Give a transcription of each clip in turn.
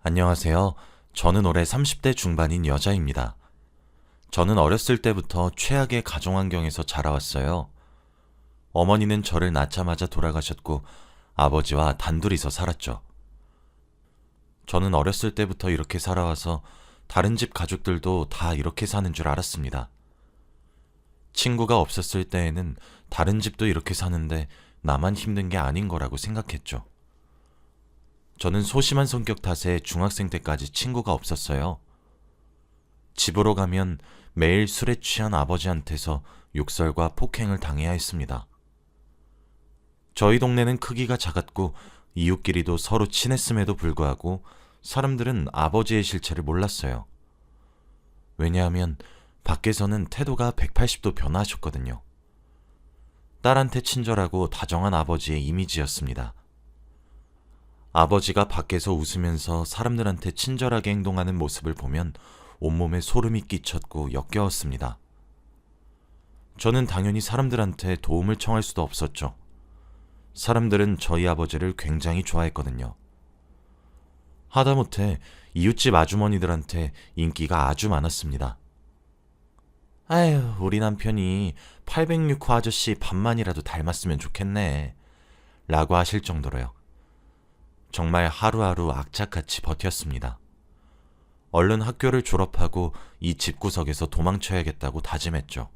안녕하세요. 저는 올해 30대 중반인 여자입니다. 저는 어렸을 때부터 최악의 가정 환경에서 자라왔어요. 어머니는 저를 낳자마자 돌아가셨고 아버지와 단둘이서 살았죠. 저는 어렸을 때부터 이렇게 살아와서 다른 집 가족들도 다 이렇게 사는 줄 알았습니다. 친구가 없었을 때에는 다른 집도 이렇게 사는데 나만 힘든 게 아닌 거라고 생각했죠. 저는 소심한 성격 탓에 중학생 때까지 친구가 없었어요. 집으로 가면 매일 술에 취한 아버지한테서 욕설과 폭행을 당해야 했습니다. 저희 동네는 크기가 작았고 이웃끼리도 서로 친했음에도 불구하고 사람들은 아버지의 실체를 몰랐어요. 왜냐하면 밖에서는 태도가 180도 변화하셨거든요. 딸한테 친절하고 다정한 아버지의 이미지였습니다. 아버지가 밖에서 웃으면서 사람들한테 친절하게 행동하는 모습을 보면 온몸에 소름이 끼쳤고 역겨웠습니다. 저는 당연히 사람들한테 도움을 청할 수도 없었죠. 사람들은 저희 아버지를 굉장히 좋아했거든요. 하다못해 이웃집 아주머니들한테 인기가 아주 많았습니다. 아휴, 우리 남편이 806호 아저씨 반만이라도 닮았으면 좋겠네 라고 하실 정도로요. 정말 하루하루 악착같이 버텼습니다. 얼른 학교를 졸업하고 이 집구석에서 도망쳐야겠다고 다짐했죠.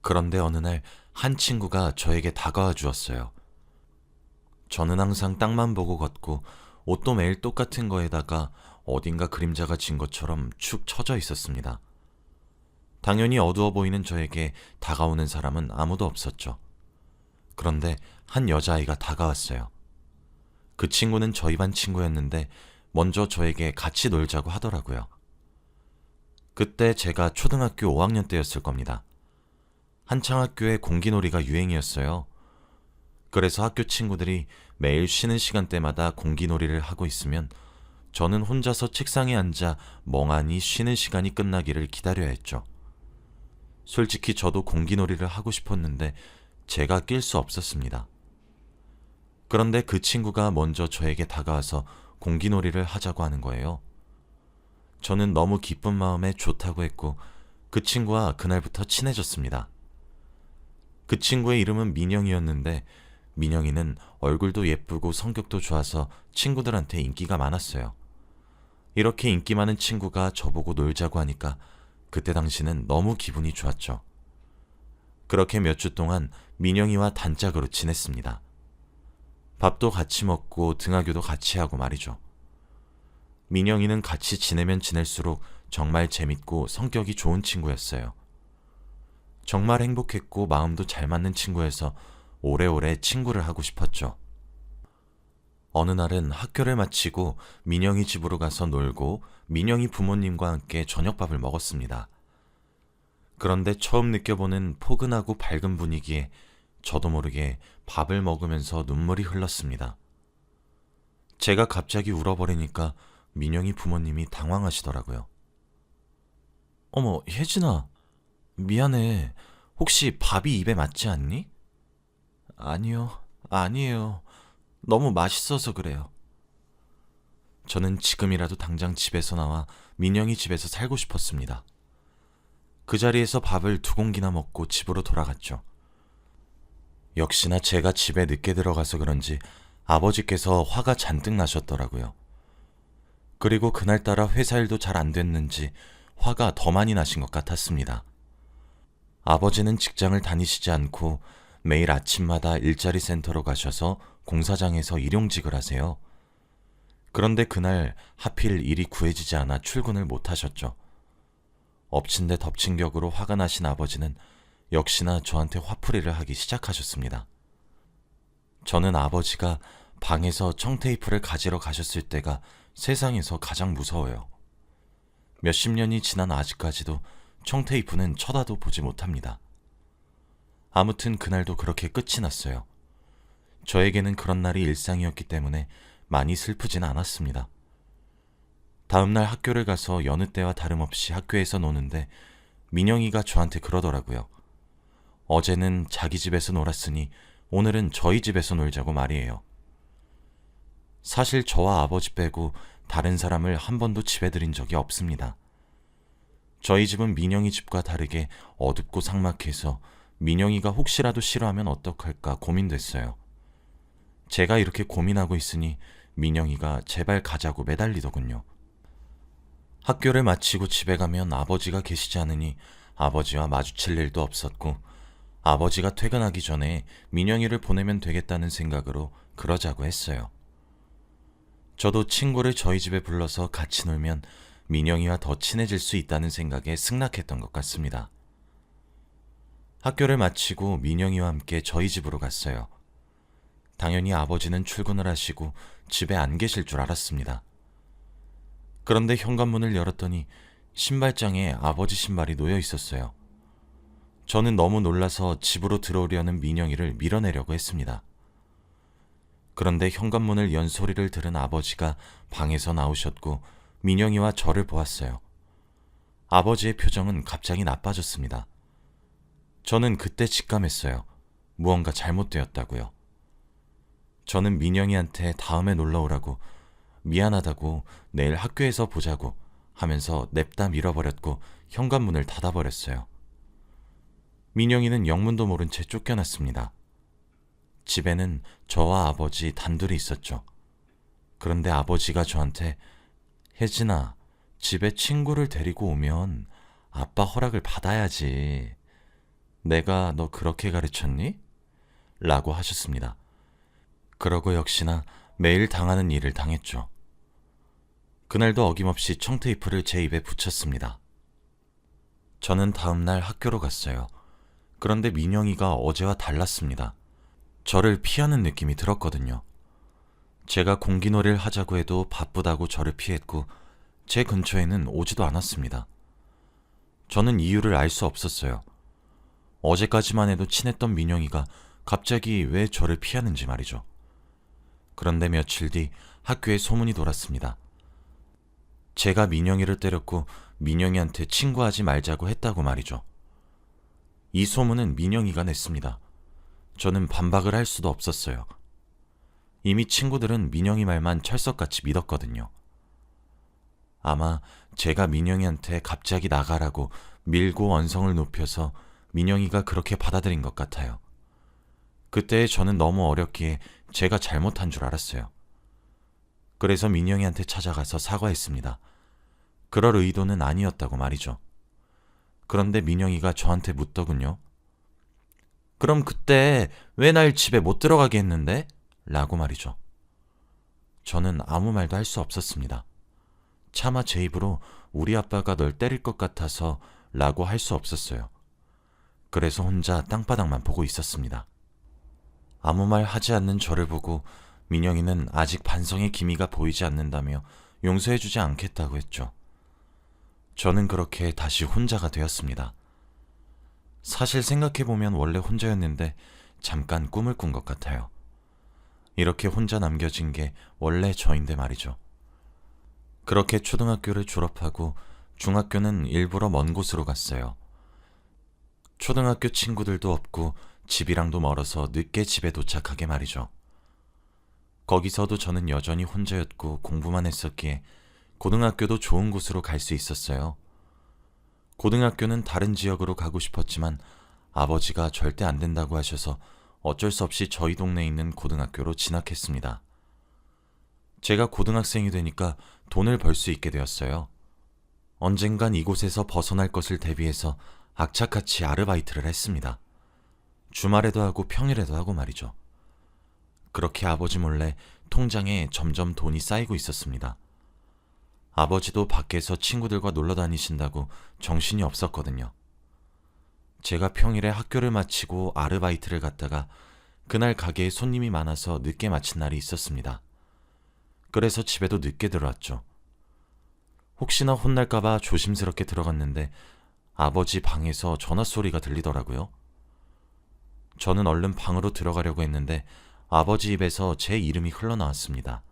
그런데 어느 날 한 친구가 저에게 다가와 주었어요. 저는 항상 땅만 보고 걷고 옷도 매일 똑같은 거에다가 어딘가 그림자가 진 것처럼 축 처져 있었습니다. 당연히 어두워 보이는 저에게 다가오는 사람은 아무도 없었죠. 그런데 한 여자아이가 다가왔어요. 그 친구는 저희 반 친구였는데 먼저 저에게 같이 놀자고 하더라고요. 그때 제가 초등학교 5학년 때였을 겁니다. 한창 학교에 공기놀이가 유행이었어요. 그래서 학교 친구들이 매일 쉬는 시간대마다 공기놀이를 하고 있으면 저는 혼자서 책상에 앉아 멍하니 쉬는 시간이 끝나기를 기다려야 했죠. 솔직히 저도 공기놀이를 하고 싶었는데 제가 낄 수 없었습니다. 그런데 그 친구가 먼저 저에게 다가와서 공기놀이를 하자고 하는 거예요. 저는 너무 기쁜 마음에 좋다고 했고 그 친구와 그날부터 친해졌습니다. 그 친구의 이름은 민영이었는데 민영이는 얼굴도 예쁘고 성격도 좋아서 친구들한테 인기가 많았어요. 이렇게 인기 많은 친구가 저보고 놀자고 하니까 그때 당시는 너무 기분이 좋았죠. 그렇게 몇 주 동안 민영이와 단짝으로 지냈습니다. 밥도 같이 먹고 등하교도 같이 하고 말이죠. 민영이는 같이 지내면 지낼수록 정말 재밌고 성격이 좋은 친구였어요. 정말 행복했고 마음도 잘 맞는 친구여서 오래오래 친구를 하고 싶었죠. 어느 날은 학교를 마치고 민영이 집으로 가서 놀고 민영이 부모님과 함께 저녁밥을 먹었습니다. 그런데 처음 느껴보는 포근하고 밝은 분위기에 저도 모르게 밥을 먹으면서 눈물이 흘렀습니다. 제가 갑자기 울어버리니까 민영이 부모님이 당황하시더라고요. 어머, 혜진아, 미안해. 혹시 밥이 입에 맞지 않니? 아니요, 아니에요. 너무 맛있어서 그래요. 저는 지금이라도 당장 집에서 나와 민영이 집에서 살고 싶었습니다. 그 자리에서 밥을 2공기나 먹고 집으로 돌아갔죠. 역시나 제가 집에 늦게 들어가서 그런지 아버지께서 화가 잔뜩 나셨더라고요. 그리고 그날따라 회사 일도 잘 안 됐는지 화가 더 많이 나신 것 같았습니다. 아버지는 직장을 다니시지 않고 매일 아침마다 일자리 센터로 가셔서 공사장에서 일용직을 하세요. 그런데 그날 하필 일이 구해지지 않아 출근을 못 하셨죠. 엎친 데 덮친 격으로 화가 나신 아버지는 역시나 저한테 화풀이를 하기 시작하셨습니다. 저는 아버지가 방에서 청테이프를 가지러 가셨을 때가 세상에서 가장 무서워요. 몇십 년이 지난 아직까지도 청테이프는 쳐다도 보지 못합니다. 아무튼 그날도 그렇게 끝이 났어요. 저에게는 그런 날이 일상이었기 때문에 많이 슬프진 않았습니다. 다음날 학교를 가서 여느 때와 다름없이 학교에서 노는데 민영이가 저한테 그러더라고요. 어제는 자기 집에서 놀았으니 오늘은 저희 집에서 놀자고 말이에요. 사실 저와 아버지 빼고 다른 사람을 한 번도 집에 들인 적이 없습니다. 저희 집은 민영이 집과 다르게 어둡고 삭막해서 민영이가 혹시라도 싫어하면 어떡할까 고민됐어요. 제가 이렇게 고민하고 있으니 민영이가 제발 가자고 매달리더군요. 학교를 마치고 집에 가면 아버지가 계시지 않으니 아버지와 마주칠 일도 없었고, 아버지가 퇴근하기 전에 민영이를 보내면 되겠다는 생각으로 그러자고 했어요. 저도 친구를 저희 집에 불러서 같이 놀면 민영이와 더 친해질 수 있다는 생각에 승낙했던 것 같습니다. 학교를 마치고 민영이와 함께 저희 집으로 갔어요. 당연히 아버지는 출근을 하시고 집에 안 계실 줄 알았습니다. 그런데 현관문을 열었더니 신발장에 아버지 신발이 놓여 있었어요. 저는 너무 놀라서 집으로 들어오려는 민영이를 밀어내려고 했습니다. 그런데 현관문을 연 소리를 들은 아버지가 방에서 나오셨고 민영이와 저를 보았어요. 아버지의 표정은 갑자기 나빠졌습니다. 저는 그때 직감했어요. 무언가 잘못되었다고요. 저는 민영이한테 다음에 놀러 오라고, 미안하다고, 내일 학교에서 보자고 하면서 냅다 밀어버렸고 현관문을 닫아버렸어요. 민영이는 영문도 모른 채 쫓겨났습니다. 집에는 저와 아버지 단둘이 있었죠. 그런데 아버지가 저한테 혜진아, 집에 친구를 데리고 오면 아빠 허락을 받아야지. 내가 너 그렇게 가르쳤니? 라고 하셨습니다. 그러고 역시나 매일 당하는 일을 당했죠. 그날도 어김없이 청테이프를 제 입에 붙였습니다. 저는 다음날 학교로 갔어요. 그런데 민영이가 어제와 달랐습니다. 저를 피하는 느낌이 들었거든요. 제가 공기놀이를 하자고 해도 바쁘다고 저를 피했고 제 근처에는 오지도 않았습니다. 저는 이유를 알 수 없었어요. 어제까지만 해도 친했던 민영이가 갑자기 왜 저를 피하는지 말이죠. 그런데 며칠 뒤 학교에 소문이 돌았습니다. 제가 민영이를 때렸고 민영이한테 친구하지 말자고 했다고 말이죠. 이 소문은 민영이가 냈습니다. 저는 반박을 할 수도 없었어요. 이미 친구들은 민영이 말만 철석같이 믿었거든요. 아마 제가 민영이한테 갑자기 나가라고 밀고 언성을 높여서 민영이가 그렇게 받아들인 것 같아요. 그때 저는 너무 어렸기에 제가 잘못한 줄 알았어요. 그래서 민영이한테 찾아가서 사과했습니다. 그럴 의도는 아니었다고 말이죠. 그런데 민영이가 저한테 묻더군요. 그럼 그때 왜 날 집에 못 들어가게 했는데? 라고 말이죠. 저는 아무 말도 할 수 없었습니다. 차마 제 입으로 우리 아빠가 널 때릴 것 같아서 라고 할 수 없었어요. 그래서 혼자 땅바닥만 보고 있었습니다. 아무 말 하지 않는 저를 보고 민영이는 아직 반성의 기미가 보이지 않는다며 용서해주지 않겠다고 했죠. 저는 그렇게 다시 혼자가 되었습니다. 사실 생각해보면 원래 혼자였는데 잠깐 꿈을 꾼 것 같아요. 이렇게 혼자 남겨진 게 원래 저인데 말이죠. 그렇게 초등학교를 졸업하고 중학교는 일부러 먼 곳으로 갔어요. 초등학교 친구들도 없고 집이랑도 멀어서 늦게 집에 도착하게 말이죠. 거기서도 저는 여전히 혼자였고 공부만 했었기에 고등학교도 좋은 곳으로 갈 수 있었어요. 고등학교는 다른 지역으로 가고 싶었지만 아버지가 절대 안 된다고 하셔서 어쩔 수 없이 저희 동네에 있는 고등학교로 진학했습니다. 제가 고등학생이 되니까 돈을 벌 수 있게 되었어요. 언젠간 이곳에서 벗어날 것을 대비해서 악착같이 아르바이트를 했습니다. 주말에도 하고 평일에도 하고 말이죠. 그렇게 아버지 몰래 통장에 점점 돈이 쌓이고 있었습니다. 아버지도 밖에서 친구들과 놀러 다니신다고 정신이 없었거든요. 제가 평일에 학교를 마치고 아르바이트를 갔다가 그날 가게에 손님이 많아서 늦게 마친 날이 있었습니다. 그래서 집에도 늦게 들어왔죠. 혹시나 혼날까봐 조심스럽게 들어갔는데 아버지 방에서 전화 소리가 들리더라고요. 저는 얼른 방으로 들어가려고 했는데 아버지 입에서 제 이름이 흘러나왔습니다.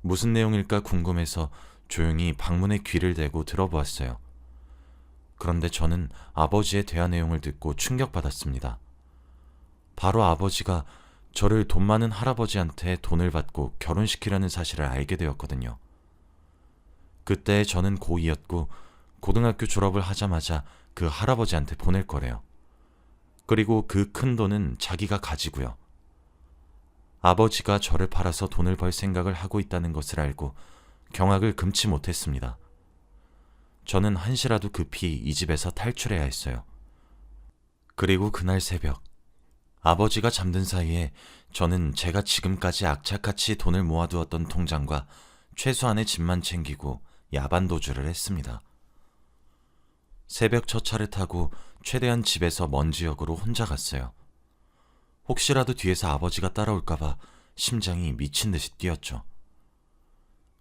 무슨 내용일까 궁금해서 조용히 방문에 귀를 대고 들어보았어요. 그런데 저는 아버지의 대화 내용을 듣고 충격받았습니다. 바로 아버지가 저를 돈 많은 할아버지한테 돈을 받고 결혼시키려는 사실을 알게 되었거든요. 그때 저는 고2였고 고등학교 졸업을 하자마자 그 할아버지한테 보낼 거래요. 그리고 그 큰 돈은 자기가 가지고요. 아버지가 저를 팔아서 돈을 벌 생각을 하고 있다는 것을 알고 경악을 금치 못했습니다. 저는 한시라도 급히 이 집에서 탈출해야 했어요. 그리고 그날 새벽, 아버지가 잠든 사이에 저는 제가 지금까지 악착같이 돈을 모아두었던 통장과 최소한의 집만 챙기고 야반도주를 했습니다. 새벽 첫 차를 타고 최대한 집에서 먼 지역으로 혼자 갔어요. 혹시라도 뒤에서 아버지가 따라올까봐 심장이 미친 듯이 뛰었죠.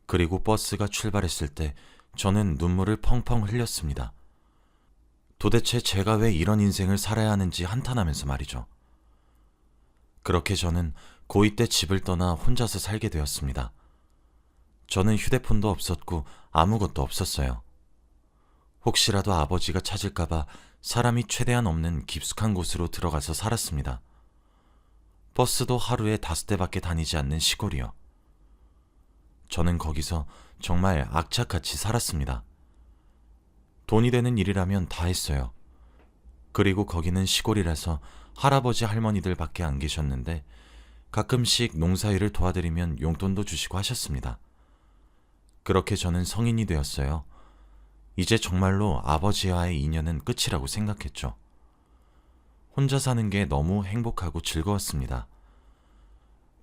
그리고 버스가 출발했을 때 저는 눈물을 펑펑 흘렸습니다. 도대체 제가 왜 이런 인생을 살아야 하는지 한탄하면서 말이죠. 그렇게 저는 고2 때 집을 떠나 혼자서 살게 되었습니다. 저는 휴대폰도 없었고 아무것도 없었어요. 혹시라도 아버지가 찾을까봐 사람이 최대한 없는 깊숙한 곳으로 들어가서 살았습니다. 버스도 하루에 5대밖에 다니지 않는 시골이요. 저는 거기서 정말 악착같이 살았습니다. 돈이 되는 일이라면 다 했어요. 그리고 거기는 시골이라서 할아버지 할머니들 밖에 안 계셨는데 가끔씩 농사일을 도와드리면 용돈도 주시고 하셨습니다. 그렇게 저는 성인이 되었어요. 이제 정말로 아버지와의 인연은 끝이라고 생각했죠. 혼자 사는 게 너무 행복하고 즐거웠습니다.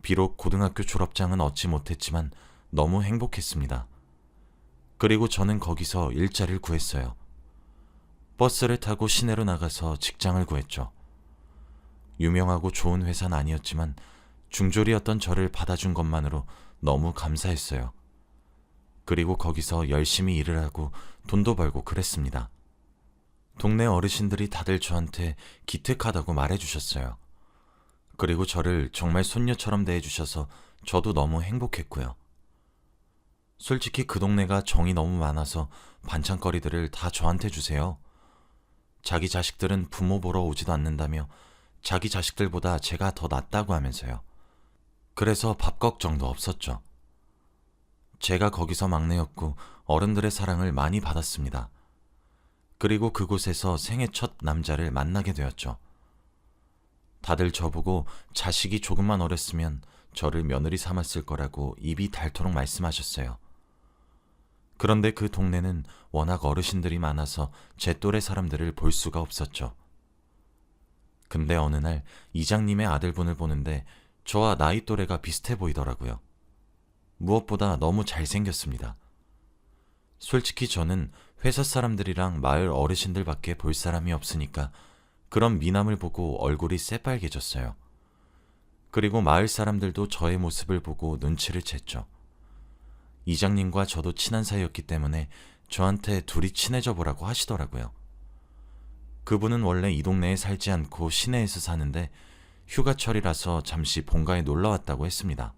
비록 고등학교 졸업장은 얻지 못했지만 너무 행복했습니다. 그리고 저는 거기서 일자리를 구했어요. 버스를 타고 시내로 나가서 직장을 구했죠. 유명하고 좋은 회사는 아니었지만 중졸이었던 저를 받아준 것만으로 너무 감사했어요. 그리고 거기서 열심히 일을 하고 돈도 벌고 그랬습니다. 동네 어르신들이 다들 저한테 기특하다고 말해주셨어요. 그리고 저를 정말 손녀처럼 대해주셔서 저도 너무 행복했고요. 솔직히 그 동네가 정이 너무 많아서 반찬거리들을 다 저한테 주세요. 자기 자식들은 부모 보러 오지도 않는다며 자기 자식들보다 제가 더 낫다고 하면서요. 그래서 밥 걱정도 없었죠. 제가 거기서 막내였고 어른들의 사랑을 많이 받았습니다. 그리고 그곳에서 생애 첫 남자를 만나게 되었죠. 다들 저보고 자식이 조금만 어렸으면 저를 며느리 삼았을 거라고 입이 닳도록 말씀하셨어요. 그런데 그 동네는 워낙 어르신들이 많아서 제 또래 사람들을 볼 수가 없었죠. 근데 어느 날 이장님의 아들분을 보는데 저와 나이 또래가 비슷해 보이더라고요. 무엇보다 너무 잘생겼습니다. 솔직히 저는 회사 사람들이랑 마을 어르신들밖에 볼 사람이 없으니까 그런 미남을 보고 얼굴이 새빨개졌어요. 그리고 마을 사람들도 저의 모습을 보고 눈치를 챘죠. 이장님과 저도 친한 사이였기 때문에 저한테 둘이 친해져 보라고 하시더라고요. 그분은 원래 이 동네에 살지 않고 시내에서 사는데 휴가철이라서 잠시 본가에 놀러 왔다고 했습니다.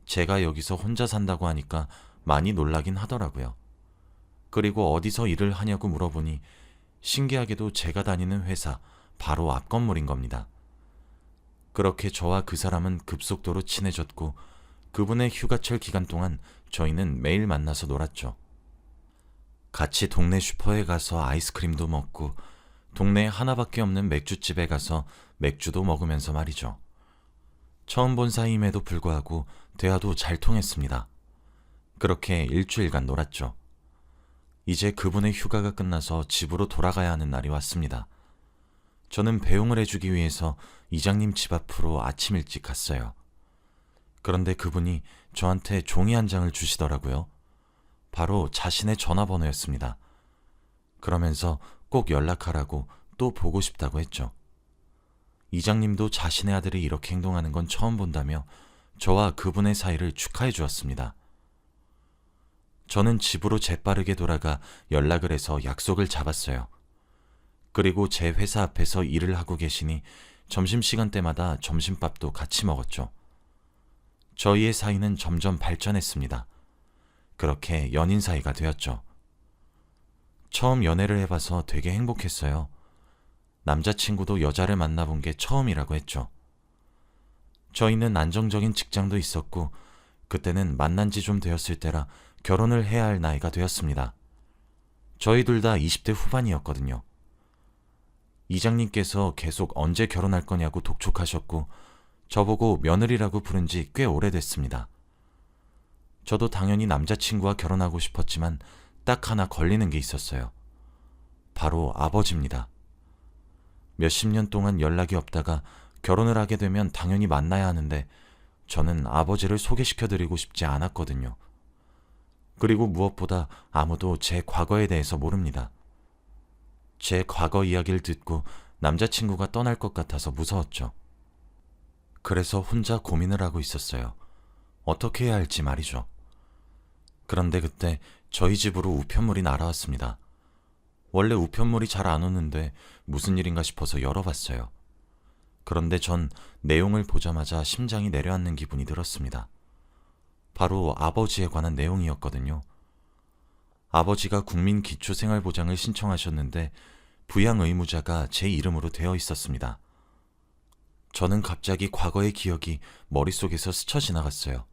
제가 여기서 혼자 산다고 하니까 많이 놀라긴 하더라고요. 그리고 어디서 일을 하냐고 물어보니 신기하게도 제가 다니는 회사 바로 앞 건물인 겁니다. 그렇게 저와 그 사람은 급속도로 친해졌고 그분의 휴가철 기간 동안 저희는 매일 만나서 놀았죠. 같이 동네 슈퍼에 가서 아이스크림도 먹고 동네에 하나밖에 없는 맥주집에 가서 맥주도 먹으면서 말이죠. 처음 본 사이임에도 불구하고 대화도 잘 통했습니다. 그렇게 일주일간 놀았죠. 이제 그분의 휴가가 끝나서 집으로 돌아가야 하는 날이 왔습니다. 저는 배웅을 해주기 위해서 이장님 집 앞으로 아침 일찍 갔어요. 그런데 그분이 저한테 종이 한 장을 주시더라고요. 바로 자신의 전화번호였습니다. 그러면서 꼭 연락하라고 또 보고 싶다고 했죠. 이장님도 자신의 아들이 이렇게 행동하는 건 처음 본다며 저와 그분의 사이를 축하해 주었습니다. 저는 집으로 재빠르게 돌아가 연락을 해서 약속을 잡았어요. 그리고 제 회사 앞에서 일을 하고 계시니 점심시간 때마다 점심밥도 같이 먹었죠. 저희의 사이는 점점 발전했습니다. 그렇게 연인 사이가 되었죠. 처음 연애를 해봐서 되게 행복했어요. 남자친구도 여자를 만나본 게 처음이라고 했죠. 저희는 안정적인 직장도 있었고 그때는 만난 지 좀 되었을 때라 결혼을 해야 할 나이가 되었습니다. 저희 둘 다 20대 후반이었거든요. 이장님께서 계속 언제 결혼할 거냐고 독촉하셨고 저보고 며느리라고 부른 지 꽤 오래됐습니다. 저도 당연히 남자친구와 결혼하고 싶었지만 딱 하나 걸리는 게 있었어요. 바로 아버지입니다. 몇십 년 동안 연락이 없다가 결혼을 하게 되면 당연히 만나야 하는데 저는 아버지를 소개시켜드리고 싶지 않았거든요. 그리고 무엇보다 아무도 제 과거에 대해서 모릅니다. 제 과거 이야기를 듣고 남자친구가 떠날 것 같아서 무서웠죠. 그래서 혼자 고민을 하고 있었어요. 어떻게 해야 할지 말이죠. 그런데 그때 저희 집으로 우편물이 날아왔습니다. 원래 우편물이 잘 안 오는데 무슨 일인가 싶어서 열어봤어요. 그런데 전 내용을 보자마자 심장이 내려앉는 기분이 들었습니다. 바로 아버지에 관한 내용이었거든요. 아버지가 국민기초생활보장을 신청하셨는데 부양 의무자가 제 이름으로 되어 있었습니다. 저는 갑자기 과거의 기억이 머릿속에서 스쳐 지나갔어요.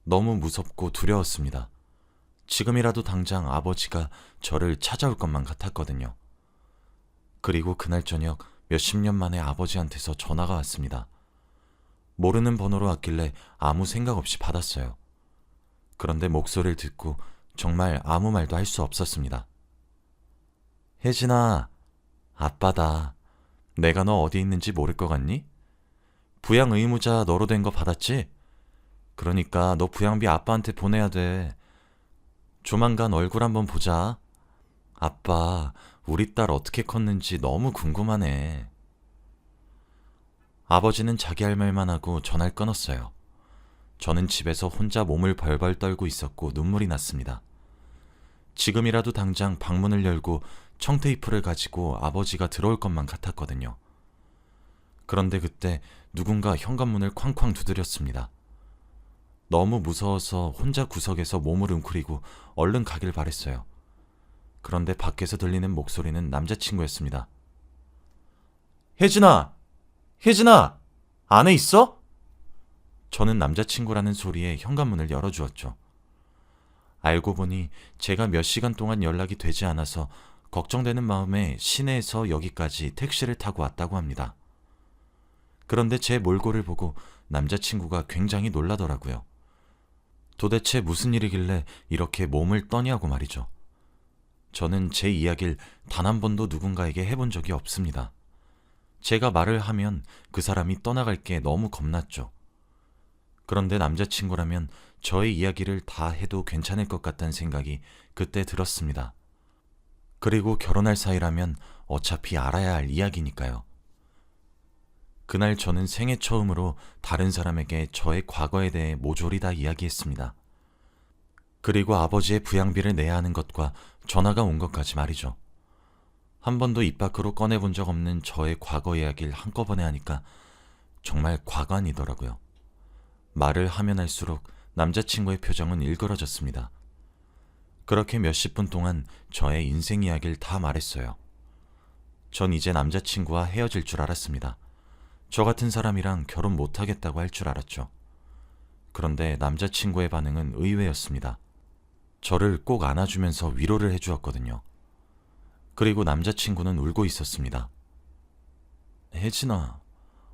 너무 무섭고 두려웠습니다. 지금이라도 당장 아버지가 저를 찾아올 것만 같았거든요. 그리고 그날 저녁 몇십 년 만에 아버지한테서 전화가 왔습니다. 모르는 번호로 왔길래 아무 생각 없이 받았어요. 그런데 목소리를 듣고 정말 아무 말도 할 수 없었습니다. 혜진아, 아빠다. 내가 너 어디 있는지 모를 것 같니? 부양 의무자 너로 된 거 받았지? 그러니까 너 부양비 아빠한테 보내야 돼. 조만간 얼굴 한번 보자. 아빠, 우리 딸 어떻게 컸는지 너무 궁금하네. 아버지는 자기 할 말만 하고 전화를 끊었어요. 저는 집에서 혼자 몸을 벌벌 떨고 있었고 눈물이 났습니다. 지금이라도 당장 방문을 열고 청테이프를 가지고 아버지가 들어올 것만 같았거든요. 그런데 그때 누군가 현관문을 쾅쾅 두드렸습니다. 너무 무서워서 혼자 구석에서 몸을 웅크리고 얼른 가길 바랬어요. 그런데 밖에서 들리는 목소리는 남자친구였습니다. 혜진아! 혜진아! 안에 있어? 저는 남자친구라는 소리에 현관문을 열어주었죠. 알고 보니 제가 몇 시간 동안 연락이 되지 않아서 걱정되는 마음에 시내에서 여기까지 택시를 타고 왔다고 합니다. 그런데 제 몰골을 보고 남자친구가 굉장히 놀라더라고요. 도대체 무슨 일이길래 이렇게 몸을 떠냐고 말이죠. 저는 제 이야기를 단 한 번도 누군가에게 해본 적이 없습니다. 제가 말을 하면 그 사람이 떠나갈 게 너무 겁났죠. 그런데 남자친구라면 저의 이야기를 다 해도 괜찮을 것 같다는 생각이 그때 들었습니다. 그리고 결혼할 사이라면 어차피 알아야 할 이야기니까요. 그날 저는 생애 처음으로 다른 사람에게 저의 과거에 대해 모조리 다 이야기했습니다. 그리고 아버지의 부양비를 내야 하는 것과 전화가 온 것까지 말이죠. 한 번도 입 밖으로 꺼내본 적 없는 저의 과거 이야기를 한꺼번에 하니까 정말 과관이더라고요. 말을 하면 할수록 남자친구의 표정은 일그러졌습니다. 그렇게 몇십 분 동안 저의 인생 이야기를 다 말했어요. 전 이제 남자친구와 헤어질 줄 알았습니다. 저 같은 사람이랑 결혼 못하겠다고 할 줄 알았죠. 그런데 남자친구의 반응은 의외였습니다. 저를 꼭 안아주면서 위로를 해주었거든요. 그리고 남자친구는 울고 있었습니다. 혜진아,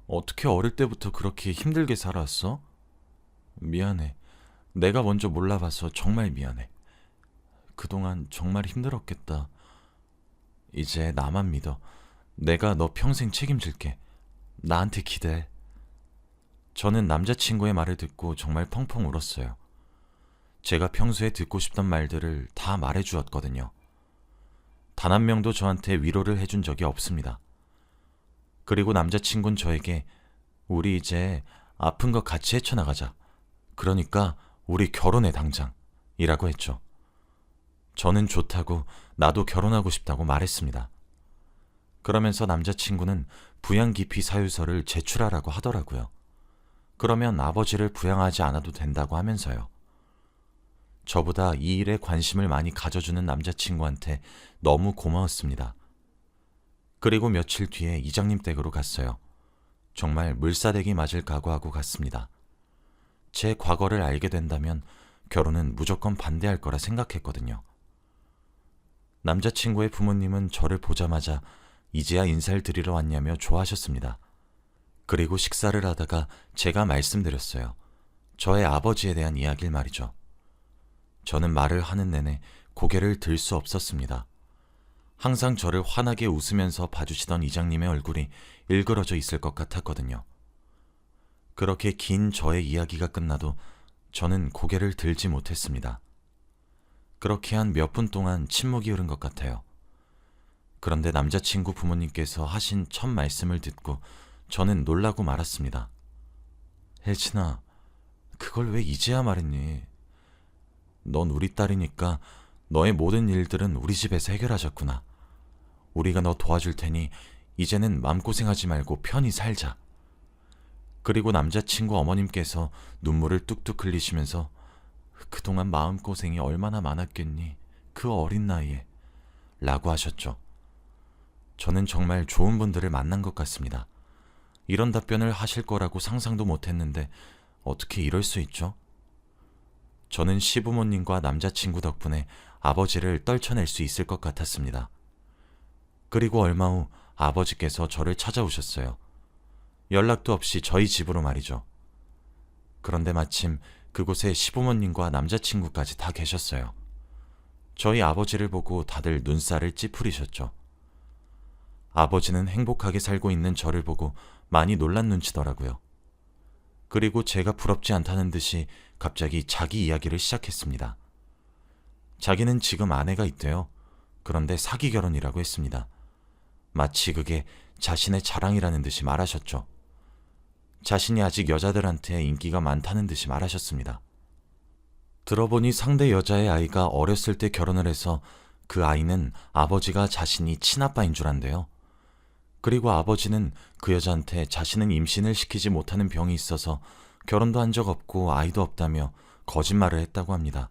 어떻게 어릴 때부터 그렇게 힘들게 살아왔어? 미안해. 내가 먼저 몰라봐서 정말 미안해. 그동안 정말 힘들었겠다. 이제 나만 믿어. 내가 너 평생 책임질게. 나한테 기대해. 저는 남자친구의 말을 듣고 정말 펑펑 울었어요. 제가 평소에 듣고 싶던 말들을 다 말해주었거든요. 단 한 명도 저한테 위로를 해준 적이 없습니다. 그리고 남자친구는 저에게 우리 이제 아픈 거 같이 헤쳐나가자. 그러니까 우리 결혼해 당장. 이라고 했죠. 저는 좋다고 나도 결혼하고 싶다고 말했습니다. 그러면서 남자친구는 부양기피 사유서를 제출하라고 하더라고요. 그러면 아버지를 부양하지 않아도 된다고 하면서요. 저보다 이 일에 관심을 많이 가져주는 남자친구한테 너무 고마웠습니다. 그리고 며칠 뒤에 이장님 댁으로 갔어요. 정말 물사대기 맞을 각오하고 갔습니다. 제 과거를 알게 된다면 결혼은 무조건 반대할 거라 생각했거든요. 남자친구의 부모님은 저를 보자마자 이제야 인사를 드리러 왔냐며 좋아하셨습니다. 그리고 식사를 하다가 제가 말씀드렸어요. 저의 아버지에 대한 이야기를 말이죠. 저는 말을 하는 내내 고개를 들 수 없었습니다. 항상 저를 환하게 웃으면서 봐주시던 이장님의 얼굴이 일그러져 있을 것 같았거든요. 그렇게 긴 저의 이야기가 끝나도 저는 고개를 들지 못했습니다. 그렇게 한 몇 분 동안 침묵이 흐른 것 같아요. 그런데 남자친구 부모님께서 하신 첫 말씀을 듣고 저는 놀라고 말았습니다. 혜진아, 그걸 왜 이제야 말했니? 넌 우리 딸이니까 너의 모든 일들은 우리 집에서 해결하셨구나. 우리가 너 도와줄 테니 이제는 마음고생하지 말고 편히 살자. 그리고 남자친구 어머님께서 눈물을 뚝뚝 흘리시면서 그동안 마음고생이 얼마나 많았겠니? 그 어린 나이에 라고 하셨죠. 저는 정말 좋은 분들을 만난 것 같습니다. 이런 답변을 하실 거라고 상상도 못했는데 어떻게 이럴 수 있죠? 저는 시부모님과 남자친구 덕분에 아버지를 떨쳐낼 수 있을 것 같았습니다. 그리고 얼마 후 아버지께서 저를 찾아오셨어요. 연락도 없이 저희 집으로 말이죠. 그런데 마침 그곳에 시부모님과 남자친구까지 다 계셨어요. 저희 아버지를 보고 다들 눈살을 찌푸리셨죠. 아버지는 행복하게 살고 있는 저를 보고 많이 놀란 눈치더라고요. 그리고 제가 부럽지 않다는 듯이 갑자기 자기 이야기를 시작했습니다. 자기는 지금 아내가 있대요. 그런데 사기 결혼이라고 했습니다. 마치 그게 자신의 자랑이라는 듯이 말하셨죠. 자신이 아직 여자들한테 인기가 많다는 듯이 말하셨습니다. 들어보니 상대 여자의 아이가 어렸을 때 결혼을 해서 그 아이는 아버지가 자신이 친아빠인 줄 안대요. 그리고 아버지는 그 여자한테 자신은 임신을 시키지 못하는 병이 있어서 결혼도 한 적 없고 아이도 없다며 거짓말을 했다고 합니다.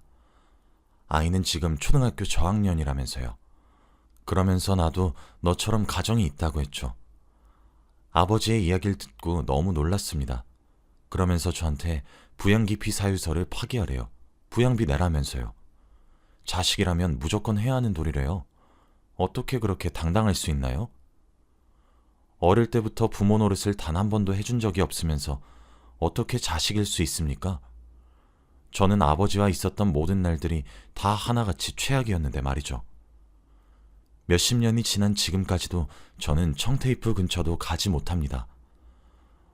아이는 지금 초등학교 저학년이라면서요. 그러면서 나도 너처럼 가정이 있다고 했죠. 아버지의 이야기를 듣고 너무 놀랐습니다. 그러면서 저한테 부양기피 사유서를 파기하래요. 부양비 내라면서요. 자식이라면 무조건 해야 하는 도리래요. 어떻게 그렇게 당당할 수 있나요? 어릴 때부터 부모 노릇을 단 한 번도 해준 적이 없으면서 어떻게 자식일 수 있습니까? 저는 아버지와 있었던 모든 날들이 다 하나같이 최악이었는데 말이죠. 몇십 년이 지난 지금까지도 저는 청테이프 근처도 가지 못합니다.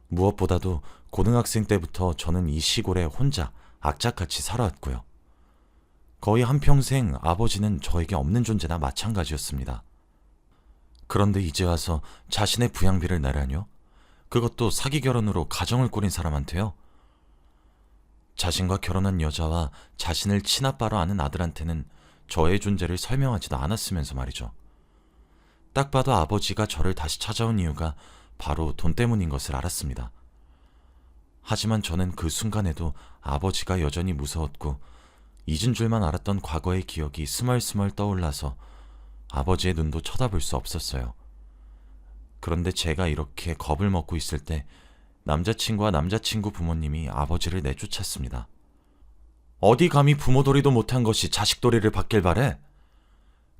무엇보다도 고등학생 때부터 저는 이 시골에 혼자 악착같이 살아왔고요. 거의 한평생 아버지는 저에게 없는 존재나 마찬가지였습니다. 그런데 이제 와서 자신의 부양비를 내라뇨? 그것도 사기 결혼으로 가정을 꾸린 사람한테요? 자신과 결혼한 여자와 자신을 친아빠로 아는 아들한테는 저의 존재를 설명하지도 않았으면서 말이죠. 딱 봐도 아버지가 저를 다시 찾아온 이유가 바로 돈 때문인 것을 알았습니다. 하지만 저는 그 순간에도 아버지가 여전히 무서웠고 잊은 줄만 알았던 과거의 기억이 스멀스멀 떠올라서 아버지의 눈도 쳐다볼 수 없었어요. 그런데 제가 이렇게 겁을 먹고 있을 때 남자친구와 남자친구 부모님이 아버지를 내쫓았습니다. 어디 감히 부모도리도 못한 것이 자식도리를 받길 바래?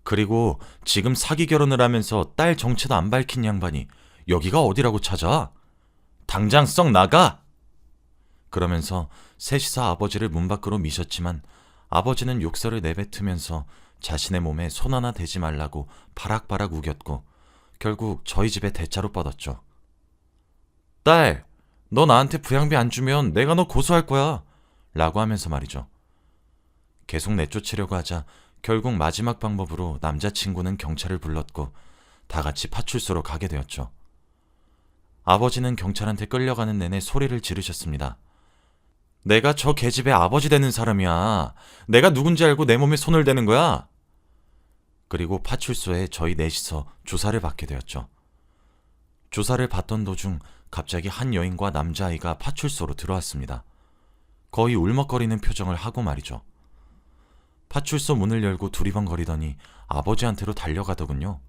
그리고 지금 사기 결혼을 하면서 딸 정체도 안 밝힌 양반이 여기가 어디라고 찾아? 당장 썩 나가! 그러면서 셋이서 아버지를 문 밖으로 미셨지만 아버지는 욕설을 내뱉으면서 자신의 몸에 손 하나 대지 말라고 바락바락 우겼고 결국 저희 집에 대자로 뻗었죠. 딸, 너 나한테 부양비 안 주면 내가 너 고소할 거야 라고 하면서 말이죠. 계속 내쫓으려고 하자 결국 마지막 방법으로 남자친구는 경찰을 불렀고 다 같이 파출소로 가게 되었죠. 아버지는 경찰한테 끌려가는 내내 소리를 지르셨습니다. 내가 저 계집애 아버지 되는 사람이야. 내가 누군지 알고 내 몸에 손을 대는 거야. 그리고 파출소에 저희 넷이서 조사를 받게 되었죠. 조사를 받던 도중 갑자기 한 여인과 남자아이가 파출소로 들어왔습니다. 거의 울먹거리는 표정을 하고 말이죠. 파출소 문을 열고 두리번거리더니 아버지한테로 달려가더군요.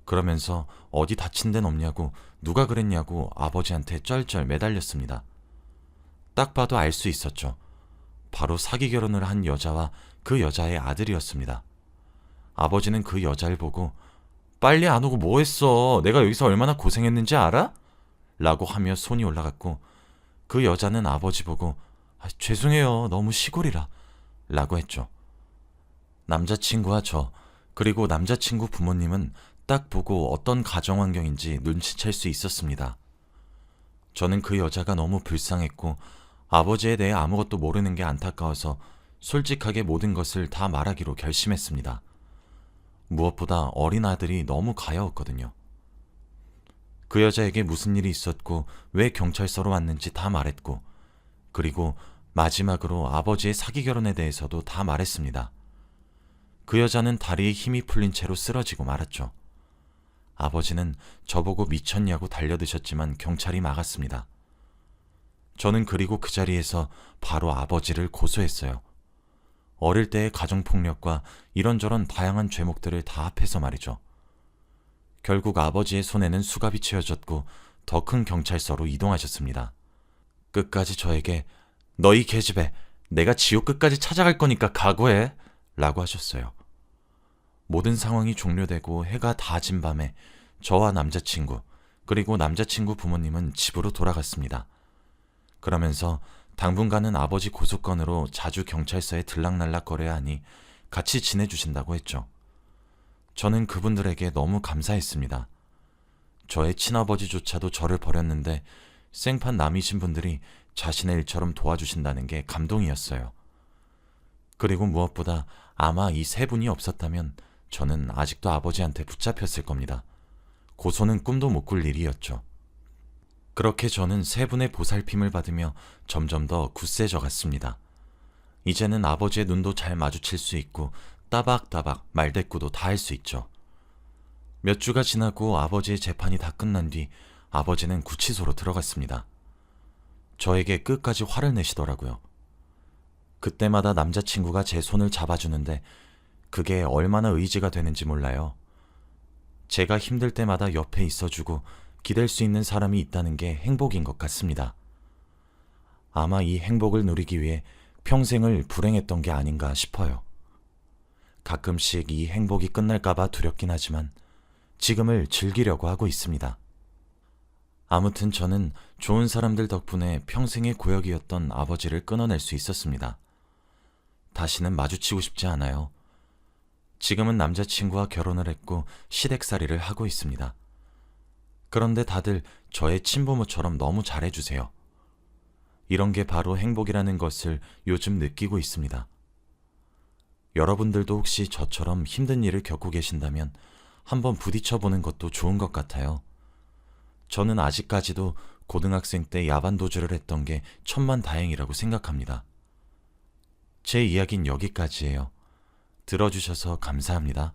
그러면서 어디 다친 데는 없냐고 누가 그랬냐고 아버지한테 쩔쩔 매달렸습니다. 딱 봐도 알 수 있었죠. 바로 사기 결혼을 한 여자와 그 여자의 아들이었습니다. 아버지는 그 여자를 보고 빨리 안 오고 뭐 했어? 내가 여기서 얼마나 고생했는지 알아? 라고 하며 손이 올라갔고 그 여자는 아버지 보고 죄송해요. 너무 시골이라 라고 했죠. 남자친구와 저 그리고 남자친구 부모님은 딱 보고 어떤 가정 환경인지 눈치챌 수 있었습니다. 저는 그 여자가 너무 불쌍했고 아버지에 대해 아무것도 모르는 게 안타까워서 솔직하게 모든 것을 다 말하기로 결심했습니다. 무엇보다 어린 아들이 너무 가여웠거든요. 그 여자에게 무슨 일이 있었고 왜 경찰서로 왔는지 다 말했고 그리고 마지막으로 아버지의 사기 결혼에 대해서도 다 말했습니다. 그 여자는 다리에 힘이 풀린 채로 쓰러지고 말았죠. 아버지는 저보고 미쳤냐고 달려드셨지만 경찰이 막았습니다. 저는 그리고 그 자리에서 바로 아버지를 고소했어요. 어릴 때의 가정폭력과 이런저런 다양한 죄목들을 다 합해서 말이죠. 결국 아버지의 손에는 수갑이 채워졌고 더 큰 경찰서로 이동하셨습니다. 끝까지 저에게 너희 계집애 내가 지옥 끝까지 찾아갈 거니까 각오해 라고 하셨어요. 모든 상황이 종료되고 해가 다 진 밤에 저와 남자친구 그리고 남자친구 부모님은 집으로 돌아갔습니다. 그러면서 당분간은 아버지 고소건으로 자주 경찰서에 들락날락 거려야 하니 같이 지내주신다고 했죠. 저는 그분들에게 너무 감사했습니다. 저의 친아버지조차도 저를 버렸는데 생판 남이신 분들이 자신의 일처럼 도와주신다는 게 감동이었어요. 그리고 무엇보다 아마 이 세 분이 없었다면 저는 아직도 아버지한테 붙잡혔을 겁니다. 고소는 꿈도 못 꿀 일이었죠. 그렇게 저는 세 분의 보살핌을 받으며 점점 더 굳세져 갔습니다. 이제는 아버지의 눈도 잘 마주칠 수 있고 따박따박 말대꾸도 다 할 수 있죠. 몇 주가 지나고 아버지의 재판이 다 끝난 뒤 아버지는 구치소로 들어갔습니다. 저에게 끝까지 화를 내시더라고요. 그때마다 남자친구가 제 손을 잡아주는데 그게 얼마나 의지가 되는지 몰라요. 제가 힘들 때마다 옆에 있어주고 기댈 수 있는 사람이 있다는 게 행복인 것 같습니다. 아마 이 행복을 누리기 위해 평생을 불행했던 게 아닌가 싶어요. 가끔씩 이 행복이 끝날까봐 두렵긴 하지만 지금을 즐기려고 하고 있습니다. 아무튼 저는 좋은 사람들 덕분에 평생의 고역이었던 아버지를 끊어낼 수 있었습니다. 다시는 마주치고 싶지 않아요. 지금은 남자친구와 결혼을 했고 시댁살이를 하고 있습니다. 그런데 다들 저의 친부모처럼 너무 잘해주세요. 이런 게 바로 행복이라는 것을 요즘 느끼고 있습니다. 여러분들도 혹시 저처럼 힘든 일을 겪고 계신다면 한번 부딪혀보는 것도 좋은 것 같아요. 저는 아직까지도 고등학생 때 야반도주를 했던 게 천만다행이라고 생각합니다. 제 이야기는 여기까지예요. 들어주셔서 감사합니다.